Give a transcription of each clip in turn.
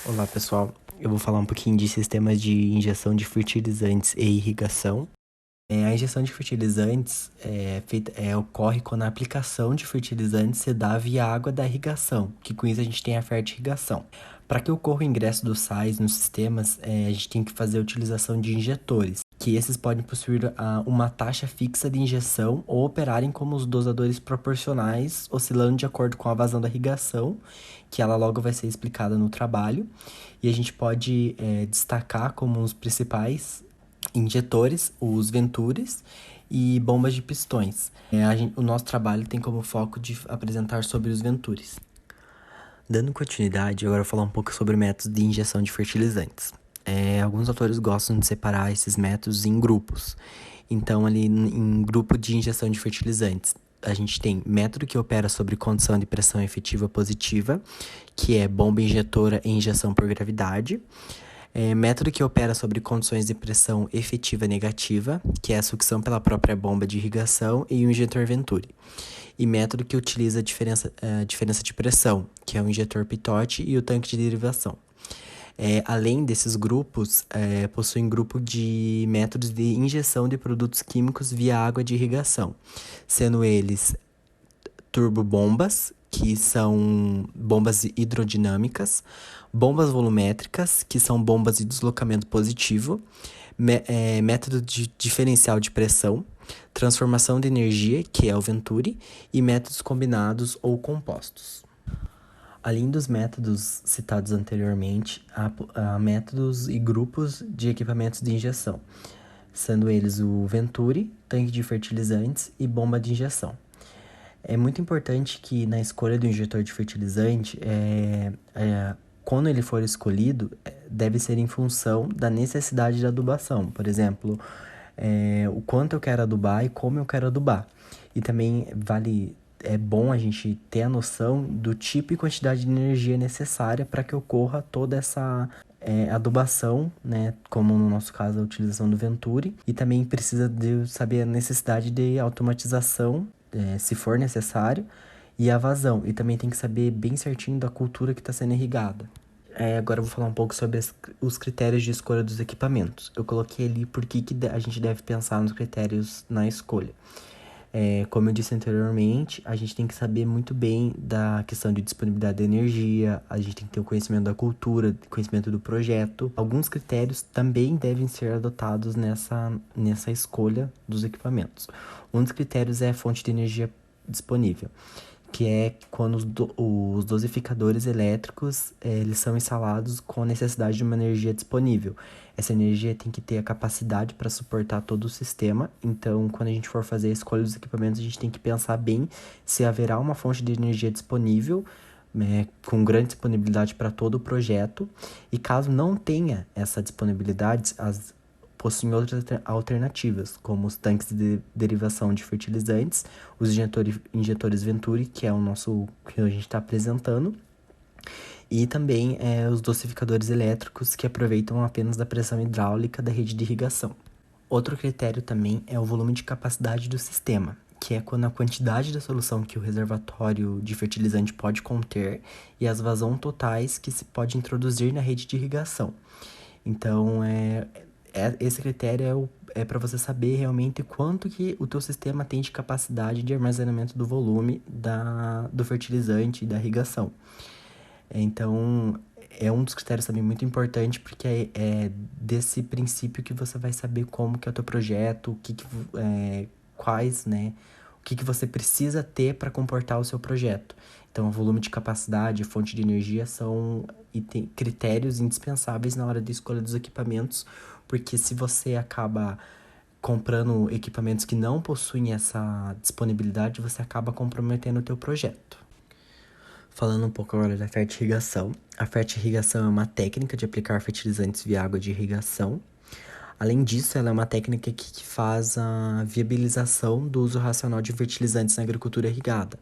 Olá pessoal, eu vou falar um pouquinho de sistemas de injeção de fertilizantes e irrigação. A injeção de fertilizantes ocorre quando a aplicação de fertilizantes se dá via água da irrigação, que com isso a gente tem a fertirrigação. Para que ocorra o ingresso dos sais nos sistemas, a gente tem que fazer a utilização de injetores, que esses podem possuir uma taxa fixa de injeção ou operarem como os dosadores proporcionais, oscilando de acordo com a vazão da irrigação, que ela logo vai ser explicada no trabalho. E a gente pode destacar como os principais injetores, os Ventures e bombas de pistões. O nosso trabalho tem como foco de apresentar sobre os Ventures. Dando continuidade, agora eu vou falar um pouco sobre métodos de injeção de fertilizantes. Alguns autores gostam de separar esses métodos em grupos. Então, ali em grupo de injeção de fertilizantes, a gente tem método que opera sobre condição de pressão efetiva positiva, que é bomba injetora e injeção por gravidade. Método que opera sobre condições de pressão efetiva negativa, que é a sucção pela própria bomba de irrigação e o injetor Venturi. E método que utiliza a diferença de pressão, que é o injetor Pitot e o tanque de derivação. Além desses grupos, possuem grupo de métodos de injeção de produtos químicos via água de irrigação, sendo eles turbobombas, que são bombas hidrodinâmicas, bombas volumétricas, que são bombas de deslocamento positivo, método de diferencial de pressão, transformação de energia, que é o Venturi, e métodos combinados ou compostos. Além dos métodos citados anteriormente, há métodos e grupos de equipamentos de injeção, sendo eles o Venturi, tanque de fertilizantes e bomba de injeção. É muito importante que na escolha do injetor de fertilizante, quando ele for escolhido, deve ser em função da necessidade de adubação. Por exemplo, o quanto eu quero adubar e como eu quero adubar. E também é bom a gente ter a noção do tipo e quantidade de energia necessária para que ocorra toda essa adubação, né? Como no nosso caso a utilização do Venturi. E também precisa de saber a necessidade de automatização, se for necessário, e a vazão. E também tem que saber bem certinho da cultura que está sendo irrigada. Agora eu vou falar um pouco sobre os critérios de escolha dos equipamentos. Eu coloquei ali porque a gente deve pensar nos critérios na escolha. Como eu disse anteriormente, a gente tem que saber muito bem da questão de disponibilidade de energia, a gente tem que ter o conhecimento da cultura, conhecimento do projeto. Alguns critérios também devem ser adotados nessa escolha dos equipamentos. Um dos critérios é a fonte de energia disponível, que é quando os dosificadores elétricos eles são instalados com a necessidade de uma energia disponível. Essa energia tem que ter a capacidade para suportar todo o sistema. Então, quando a gente for fazer a escolha dos equipamentos, a gente tem que pensar bem se haverá uma fonte de energia disponível, com grande disponibilidade para todo o projeto. E caso não tenha essa disponibilidade, possuem outras alternativas, como os tanques de derivação de fertilizantes, os injetores Venturi, que é o nosso que a gente está apresentando, e também os dosificadores elétricos, que aproveitam apenas da pressão hidráulica da rede de irrigação. Outro critério também é o volume de capacidade do sistema, que é quando a quantidade da solução que o reservatório de fertilizante pode conter e as vazões totais que se pode introduzir na rede de irrigação. Então, esse critério é para você saber realmente quanto que o teu sistema tem de capacidade de armazenamento do volume do fertilizante e da irrigação. Então, é um dos critérios também muito importante, porque é desse princípio que você vai saber como que é o teu projeto, quais, né, o que você precisa ter para comportar o seu projeto. Então, o volume de capacidade, fonte de energia são critérios indispensáveis na hora da escolha dos equipamentos, porque se você acaba comprando equipamentos que não possuem essa disponibilidade, você acaba comprometendo o teu projeto. Falando um pouco agora da fertirrigação. A fertirrigação é uma técnica de aplicar fertilizantes via água de irrigação. Além disso, ela é uma técnica que faz a viabilização do uso racional de fertilizantes na agricultura irrigada.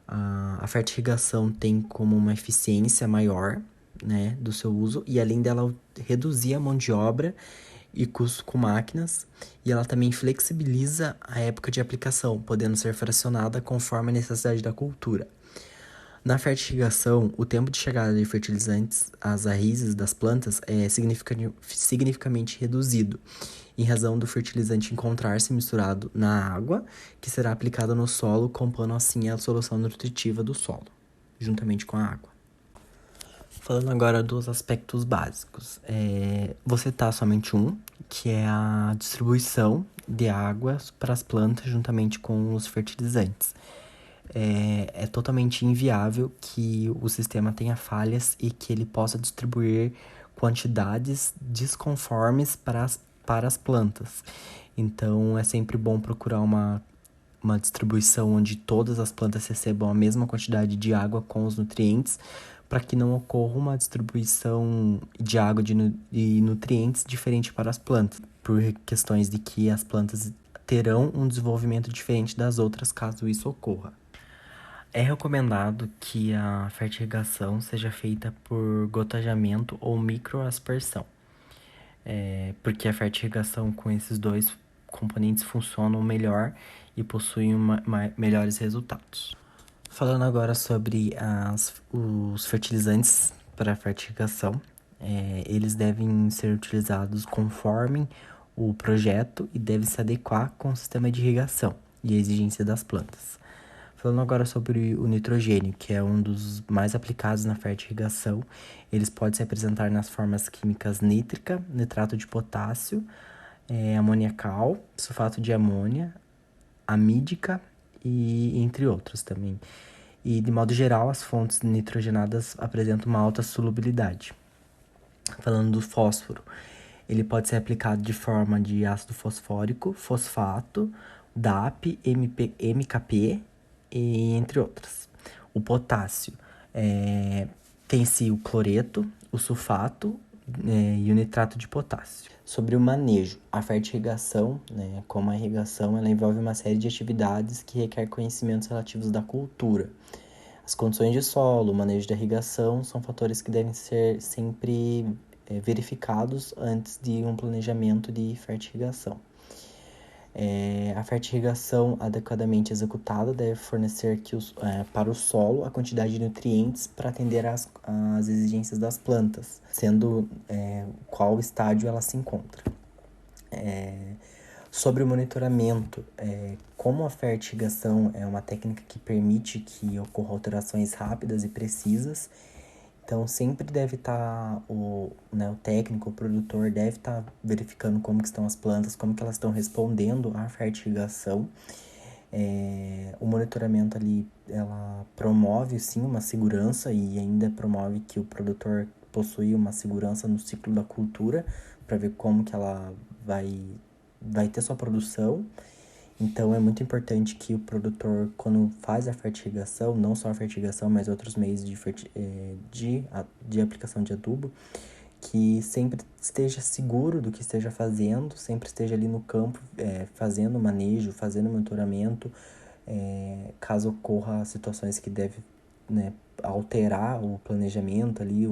A fertirrigação tem como uma eficiência maior, né, do seu uso, e além dela reduzir a mão de obra e custo com máquinas, e ela também flexibiliza a época de aplicação, podendo ser fracionada conforme a necessidade da cultura. Na fertirrigação, o tempo de chegada de fertilizantes às raízes das plantas é significativamente reduzido, em razão do fertilizante encontrar-se misturado na água, que será aplicada no solo, compondo assim a solução nutritiva do solo, juntamente com a água. Falando agora dos aspectos básicos, vou citar somente um, que é a distribuição de água para as plantas juntamente com os fertilizantes. É totalmente inviável que o sistema tenha falhas e que ele possa distribuir quantidades desconformes para as plantas. Então, é sempre bom procurar uma distribuição onde todas as plantas recebam a mesma quantidade de água com os nutrientes, para que não ocorra uma distribuição de água e nutrientes diferente para as plantas, por questões de que as plantas terão um desenvolvimento diferente das outras caso isso ocorra. É recomendado que a fertirrigação seja feita por gotejamento ou microaspersão, porque a fertirrigação com esses dois componentes funcionam melhor e possuem melhores resultados. Falando agora sobre os fertilizantes para a fertirrigação, eles devem ser utilizados conforme o projeto e devem se adequar com o sistema de irrigação e a exigência das plantas. Falando agora sobre o nitrogênio, que é um dos mais aplicados na fertirrigação, eles podem se apresentar nas formas químicas nítrica, nitrato de potássio, amoniacal, sulfato de amônia, amídica e entre outros também. E, de modo geral, as fontes nitrogenadas apresentam uma alta solubilidade. Falando do fósforo, ele pode ser aplicado de forma de ácido fosfórico, fosfato, DAP, MKP, e entre outras. O potássio tem-se o cloreto, o sulfato e o nitrato de potássio. Sobre o manejo, a fertirrigação, como a irrigação, ela envolve uma série de atividades que requer conhecimentos relativos da cultura. As condições de solo, o manejo da irrigação são fatores que devem ser sempre verificados antes de um planejamento de fertirrigação. A fertirrigação adequadamente executada deve fornecer para o solo a quantidade de nutrientes para atender às exigências das plantas, sendo qual estágio ela se encontra. Sobre o monitoramento, como a fertirrigação é uma técnica que permite que ocorram alterações rápidas e precisas, então sempre deve estar o técnico, o produtor deve estar verificando como que estão as plantas, como que elas estão respondendo à fertirrigação. O monitoramento ali, ela promove sim uma segurança e ainda promove que o produtor possui uma segurança no ciclo da cultura para ver como que ela vai ter sua produção. Então, é muito importante que o produtor, quando faz a fertirrigação, não só a fertirrigação, mas outros meios de aplicação de adubo, que sempre esteja seguro do que esteja fazendo, sempre esteja ali no campo fazendo manejo, fazendo monitoramento, caso ocorra situações que devem alterar o planejamento ali,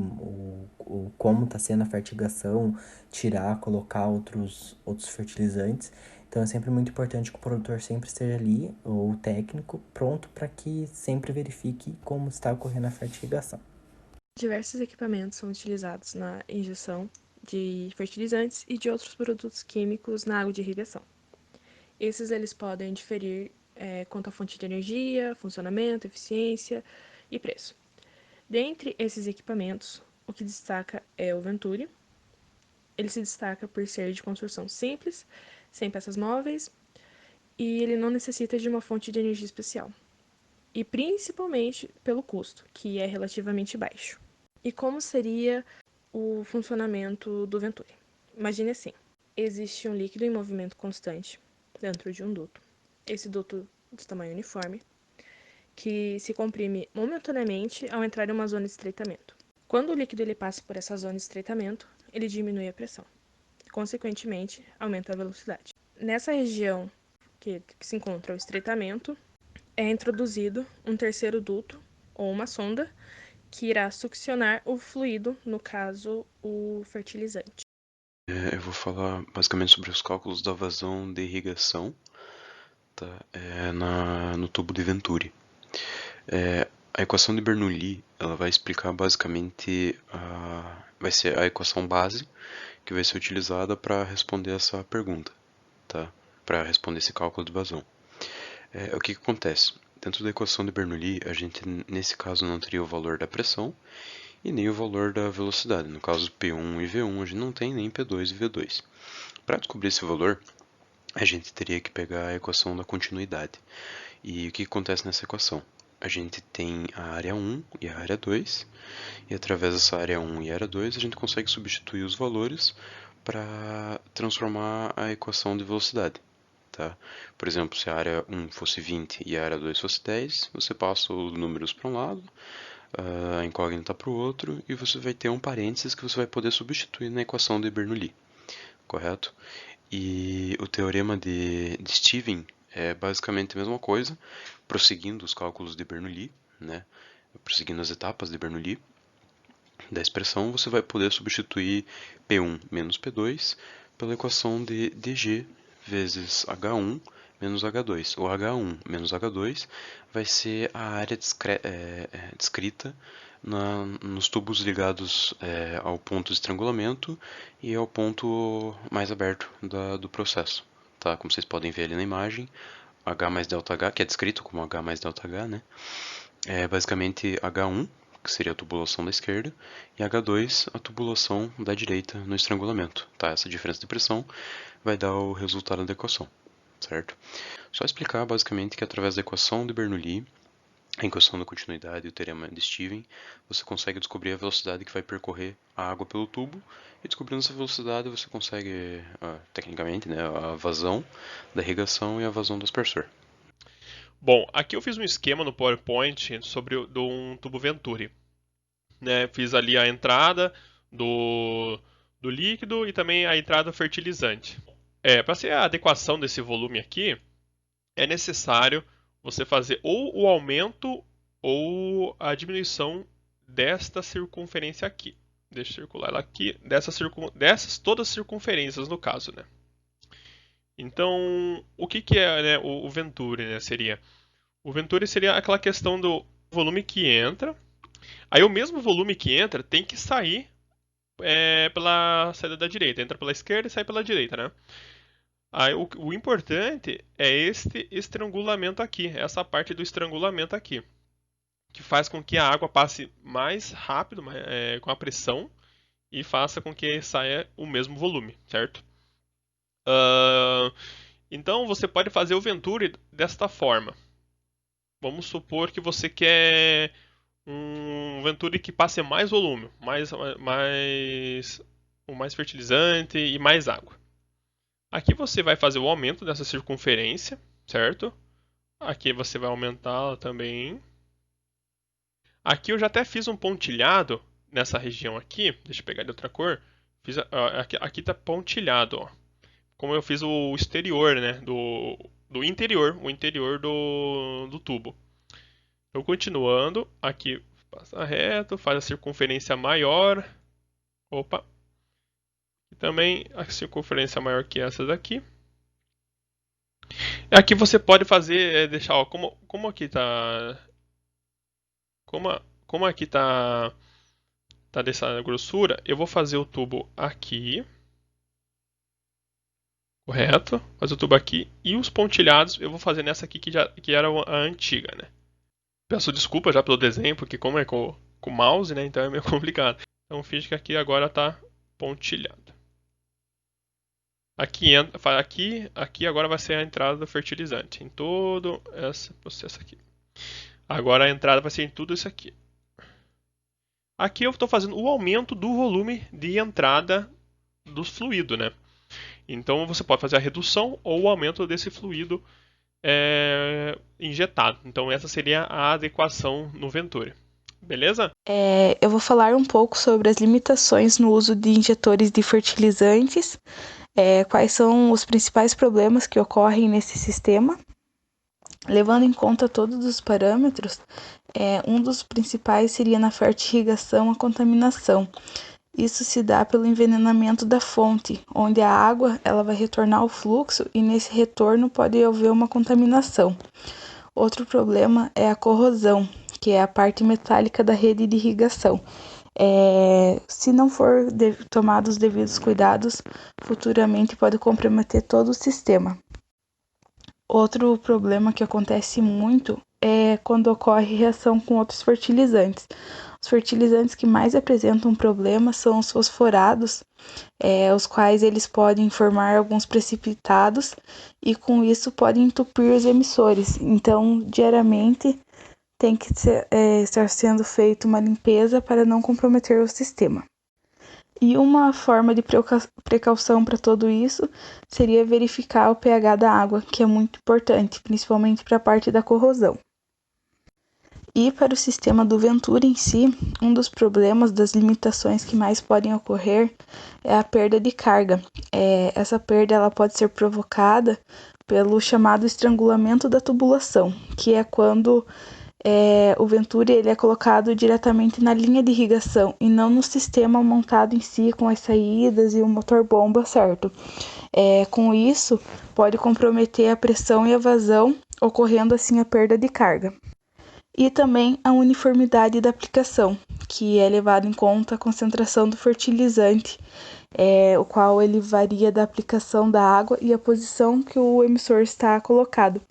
como está sendo a fertirrigação, tirar, colocar outros fertilizantes. Então é sempre muito importante que o produtor sempre esteja ali, ou o técnico, pronto para que sempre verifique como está ocorrendo a fertirrigação. Diversos equipamentos são utilizados na injeção de fertilizantes e de outros produtos químicos na água de irrigação. Eles podem diferir quanto à fonte de energia, funcionamento, eficiência e preço. Dentre esses equipamentos, o que destaca é o Venturi. Ele se destaca por ser de construção simples, sem peças móveis, e ele não necessita de uma fonte de energia especial. E principalmente pelo custo, que é relativamente baixo. E como seria o funcionamento do Venturi? Imagine assim: existe um líquido em movimento constante dentro de um duto. Esse duto de tamanho uniforme, que se comprime momentaneamente ao entrar em uma zona de estreitamento. Quando o líquido ele passa por essa zona de estreitamento, ele diminui a pressão. Consequentemente, aumenta a velocidade. Nessa região que se encontra o estreitamento, é introduzido um terceiro duto ou uma sonda que irá succionar o fluido, no caso, o fertilizante. Eu vou falar basicamente sobre os cálculos da vazão de irrigação, tá? No tubo de Venturi. A equação de Bernoulli, ela vai explicar basicamente, vai ser a equação base que vai ser utilizada para responder essa pergunta, tá? Para responder esse cálculo de vazão. O que acontece? Dentro da equação de Bernoulli, a gente, nesse caso, não teria o valor da pressão e nem o valor da velocidade. No caso, P1 e V1, a gente não tem nem P2 e V2. Para descobrir esse valor, a gente teria que pegar a equação da continuidade. E o que acontece nessa equação? A gente tem a área 1 e a área 2, e através dessa área 1 e área 2 a gente consegue substituir os valores para transformar a equação de velocidade. Tá? Por exemplo, se a área 1 fosse 20 e a área 2 fosse 10, você passa os números para um lado, a incógnita para o outro, e você vai ter um parênteses que você vai poder substituir na equação de Bernoulli, correto? E o teorema de Stevens é basicamente a mesma coisa, prosseguindo os cálculos de Bernoulli, né? Prosseguindo as etapas de Bernoulli da expressão, você vai poder substituir P1 menos P2 pela equação de dg vezes H1 menos H2. O H1 menos H2 vai ser a área descrita nos tubos ligados ao ponto de estrangulamento e ao ponto mais aberto do processo. Tá? Como vocês podem ver ali na imagem, H mais ΔH, que é descrito como H mais ΔH, né? É basicamente H1, que seria a tubulação da esquerda, e H2, a tubulação da direita no estrangulamento. Tá? Essa diferença de pressão vai dar o resultado da equação, certo? Só explicar basicamente que através da equação de Bernoulli, a equação da continuidade e o teorema de Stevens, você consegue descobrir a velocidade que vai percorrer a água pelo tubo, e descobrindo essa velocidade você consegue, tecnicamente, né, a vazão da irrigação e a vazão do aspersor. Bom, aqui eu fiz um esquema no PowerPoint sobre um tubo Venturi. Né? Fiz ali a entrada do líquido e também a entrada fertilizante. Para ser a adequação desse volume aqui, é necessário você fazer ou o aumento ou a diminuição desta circunferência aqui. Deixa eu circular ela aqui, dessas todas as circunferências no caso, né? Então, o que é, né, o Venturi, né, seria? O Venturi seria aquela questão do volume que entra. Aí o mesmo volume que entra tem que sair pela saída da direita. Entra pela esquerda e sai pela direita, né? Aí o importante é este estrangulamento aqui, essa parte do estrangulamento aqui, que faz com que a água passe mais rápido com a pressão e faça com que saia o mesmo volume, certo? Então você pode fazer o Venturi desta forma. Vamos supor que você quer um Venturi que passe mais volume, mais fertilizante e mais água. Aqui você vai fazer o aumento dessa circunferência, certo? Aqui você vai aumentá-la também. Aqui eu já até fiz um pontilhado nessa região aqui. Deixa eu pegar de outra cor. Aqui está pontilhado, ó. Como eu fiz o exterior, né? Do interior, o interior do tubo. Então, continuando, aqui passa reto, faz a circunferência maior. Opa! E também a circunferência maior que essa daqui. Aqui você pode fazer, deixar, ó, como aqui tá, como aqui tá dessa grossura, eu vou fazer o tubo aqui, correto? Fazer o tubo aqui e os pontilhados eu vou fazer nessa aqui que era a antiga, né? Peço desculpa já pelo desenho, porque como é com o mouse, né, então é meio complicado. Então finge que aqui agora tá pontilhado. Aqui agora vai ser a entrada do fertilizante em todo esse processo aqui. Agora a entrada vai ser em tudo isso aqui. Aqui eu estou fazendo o aumento do volume de entrada do fluido, né? Então você pode fazer a redução ou o aumento desse fluido injetado. Então essa seria a adequação no Venturi. Beleza? Eu vou falar um pouco sobre as limitações no uso de injetores de fertilizantes, quais são os principais problemas que ocorrem nesse sistema. Levando em conta todos os parâmetros, um dos principais seria na fertirrigação a contaminação. Isso se dá pelo envenenamento da fonte, onde a água ela vai retornar ao fluxo e nesse retorno pode haver uma contaminação. Outro problema é a corrosão, que é a parte metálica da rede de irrigação. Se não for tomados os devidos cuidados, futuramente pode comprometer todo o sistema. Outro problema que acontece muito é quando ocorre reação com outros fertilizantes. Os fertilizantes que mais apresentam problemas são os fosforados, os quais eles podem formar alguns precipitados e com isso podem entupir os emissores. Então, diariamente tem que estar sendo feita uma limpeza para não comprometer o sistema. E uma forma de precaução para tudo isso seria verificar o pH da água, que é muito importante, principalmente para a parte da corrosão. E para o sistema do Venturi em si, um dos problemas das limitações que mais podem ocorrer é a perda de carga. Essa perda ela pode ser provocada pelo chamado estrangulamento da tubulação, que é quando o Venturi ele é colocado diretamente na linha de irrigação e não no sistema montado em si com as saídas e o motor-bomba, certo? Com isso, pode comprometer a pressão e a vazão, ocorrendo assim a perda de carga. E também a uniformidade da aplicação, que é levado em conta a concentração do fertilizante, o qual ele varia da aplicação da água e a posição que o emissor está colocado.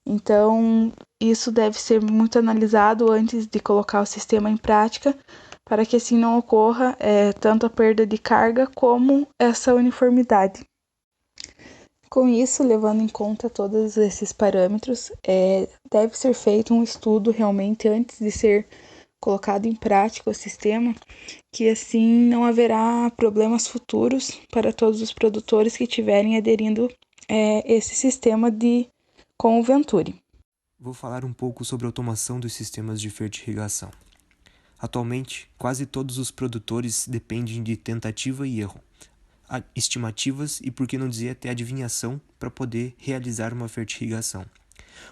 Então, isso deve ser muito analisado antes de colocar o sistema em prática, para que assim não ocorra tanto a perda de carga como essa uniformidade. Com isso, levando em conta todos esses parâmetros, deve ser feito um estudo realmente antes de ser colocado em prática o sistema, que assim não haverá problemas futuros para todos os produtores que estiverem aderindo esse sistema com o Venturi. Vou falar um pouco sobre a automação dos sistemas de fertirrigação. Atualmente, quase todos os produtores dependem de tentativa e erro, estimativas e, por que não dizer, até adivinhação para poder realizar uma fertirrigação.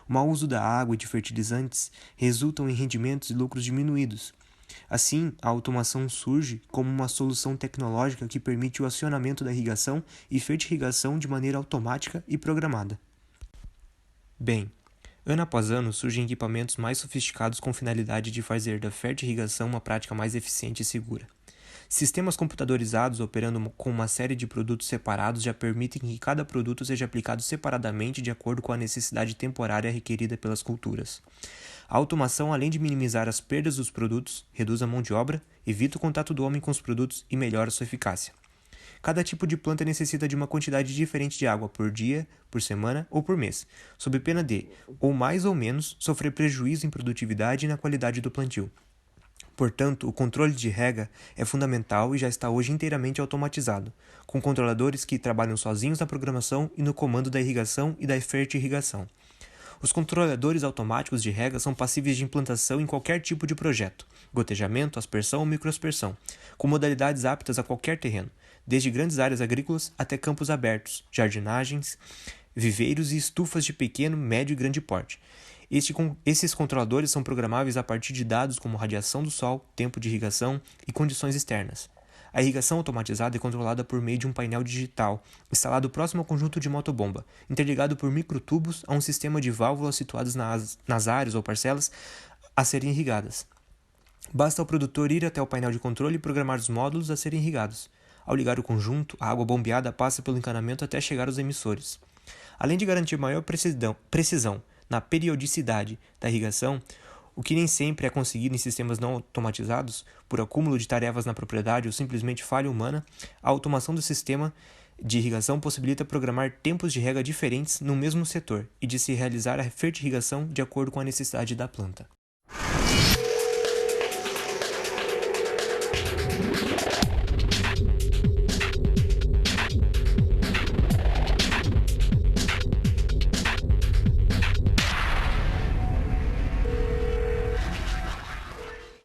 O mau uso da água e de fertilizantes resultam em rendimentos e lucros diminuídos. Assim, a automação surge como uma solução tecnológica que permite o acionamento da irrigação e fertirrigação de maneira automática e programada. Bem, ano após ano surgem equipamentos mais sofisticados com finalidade de fazer da fertirrigação uma prática mais eficiente e segura. Sistemas computadorizados operando com uma série de produtos separados já permitem que cada produto seja aplicado separadamente de acordo com a necessidade temporária requerida pelas culturas. A automação, além de minimizar as perdas dos produtos, reduz a mão de obra, evita o contato do homem com os produtos e melhora sua eficácia. Cada tipo de planta necessita de uma quantidade diferente de água por dia, por semana ou por mês, sob pena de, ou mais ou menos, sofrer prejuízo em produtividade e na qualidade do plantio. Portanto, o controle de rega é fundamental e já está hoje inteiramente automatizado, com controladores que trabalham sozinhos na programação e no comando da irrigação e da fertirrigação. Os controladores automáticos de rega são passíveis de implantação em qualquer tipo de projeto, gotejamento, aspersão ou microaspersão, com modalidades aptas a qualquer terreno, desde grandes áreas agrícolas até campos abertos, jardinagens, viveiros e estufas de pequeno, médio e grande porte. Esses controladores são programáveis a partir de dados como radiação do sol, tempo de irrigação e condições externas. A irrigação automatizada é controlada por meio de um painel digital, instalado próximo ao conjunto de motobomba, interligado por microtubos a um sistema de válvulas situadas nas áreas ou parcelas a serem irrigadas. Basta ao produtor ir até o painel de controle e programar os módulos a serem irrigados. Ao ligar o conjunto, a água bombeada passa pelo encanamento até chegar aos emissores. Além de garantir maior precisão na periodicidade da irrigação, o que nem sempre é conseguido em sistemas não automatizados, por acúmulo de tarefas na propriedade ou simplesmente falha humana, a automação do sistema de irrigação possibilita programar tempos de rega diferentes no mesmo setor e de se realizar a fertirrigação de acordo com a necessidade da planta.